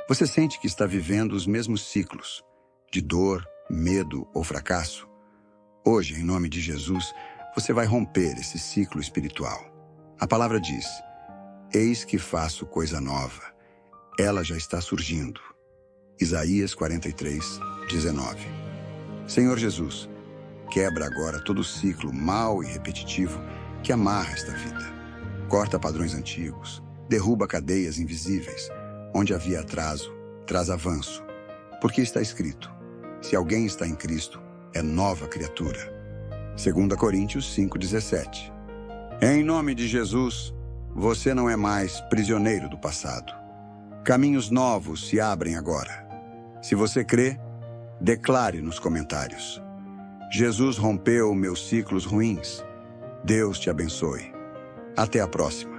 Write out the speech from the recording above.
Você sente que está vivendo os mesmos ciclos de dor, medo ou fracasso? Hoje, em nome de Jesus, você vai romper esse ciclo espiritual. A palavra diz: eis que faço coisa nova. Ela já está surgindo. Isaías 43, 19. Senhor Jesus, quebra agora todo o ciclo mau e repetitivo que amarra esta vida. Corta padrões antigos, derruba cadeias invisíveis. Onde havia atraso, traz avanço. Porque está escrito: se alguém está em Cristo, é nova criatura. 2 Coríntios 5,17. Em nome de Jesus, você não é mais prisioneiro do passado. Caminhos novos se abrem agora. Se você crê, declare nos comentários: Jesus rompeu meus ciclos ruins. Deus te abençoe. Até a próxima.